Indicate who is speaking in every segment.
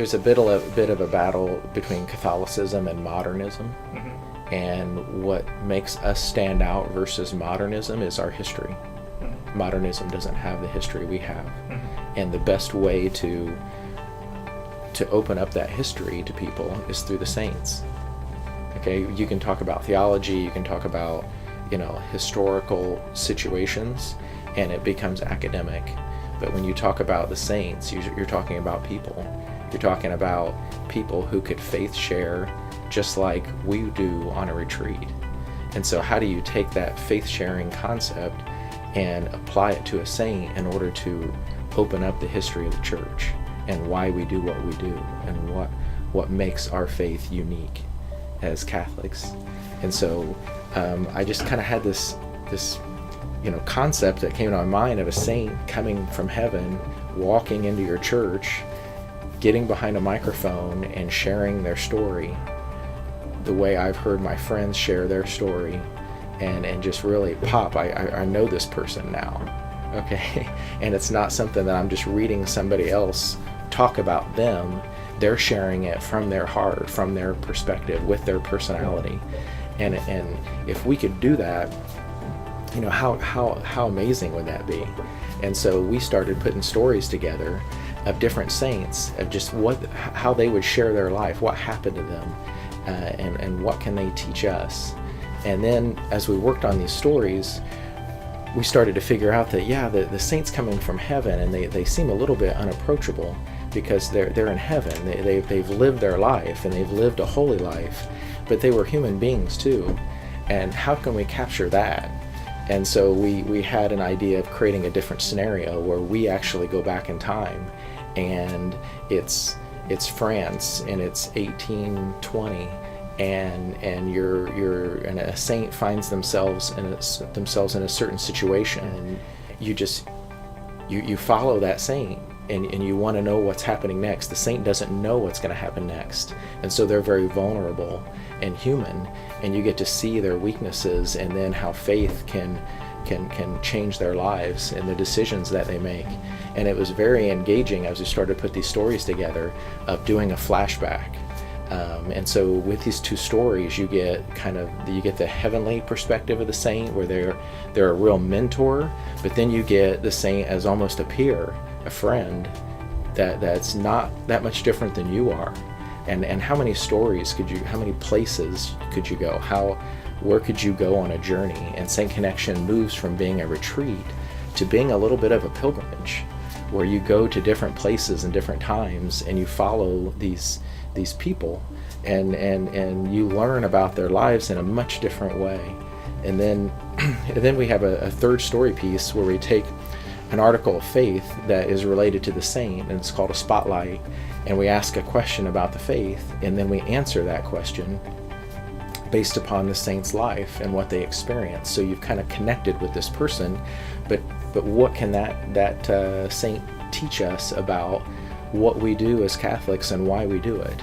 Speaker 1: there's a bit of a battle between Catholicism and modernism. And what makes us stand out versus modernism is our history. Modernism doesn't have the history we have. And the best way to open up that history to people is through the saints. Okay, you can talk about theology, you can talk about, historical situations, and it becomes academic. But when you talk about the saints, you're talking about people. You're talking about people who could faith share just like we do on a retreat. And so how do you take that faith sharing concept and apply it to a saint in order to open up the history of the church and why we do what we do and what makes our faith unique as Catholics? And so I just kind of had this concept that came to my mind of a saint coming from heaven, walking into your church, getting behind a microphone and sharing their story the way I've heard my friends share their story, and just really pop, I know this person now, okay? And it's not something that I'm just reading somebody else talk about them. They're sharing it from their heart, from their perspective, with their personality. And if we could do that, how amazing would that be? And so we started putting stories together of different saints, of just how they would share their life, what happened to them, and what can they teach us. And then as we worked on these stories, we started to figure out that the saints coming from heaven, and they seem a little bit unapproachable because they're in heaven. They've lived their life, and they've lived a holy life, but they were human beings too. And how can we capture that? And so we had an idea of creating a different scenario where we actually go back in time, and it's France, and it's 1820, and a saint finds themselves in a certain situation, and you follow that saint, and you want to know what's happening next. The saint doesn't know what's going to happen next, and so they're very vulnerable and human, and you get to see their weaknesses, and then how faith can change their lives and the decisions that they make. And it was very engaging as we started to put these stories together of doing a flashback. And so with these two stories, you get the heavenly perspective of the saint, where they're a real mentor, but then you get the saint as almost a peer, a friend, that's not that much different than you are. And how many stories how many places could you go? Where could you go on a journey? And SaintConnection moves from being a retreat to being a little bit of a pilgrimage, where you go to different places and different times, and you follow these people, and you learn about their lives in a much different way. And then we have a third story piece where we take an article of faith that is related to the saint, and it's called a spotlight, and we ask a question about the faith, and then we answer that question based upon the saint's life and what they experienced. So you've kind of connected with this person, but what can that saint teach us about what we do as Catholics and why we do it?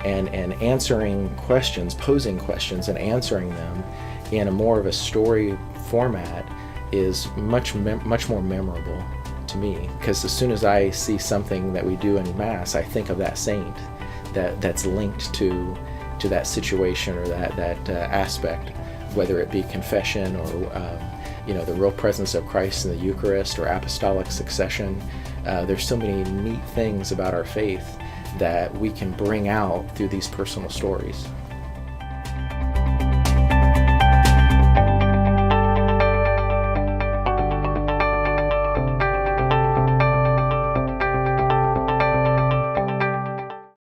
Speaker 1: And answering questions, posing questions and answering them in a more of a story format is much more memorable to me, because as soon as I see something that we do in Mass, I think of that saint that's linked to that situation or that aspect, whether it be confession or the real presence of Christ in the Eucharist or apostolic succession. There's so many neat things about our faith that we can bring out through these personal stories.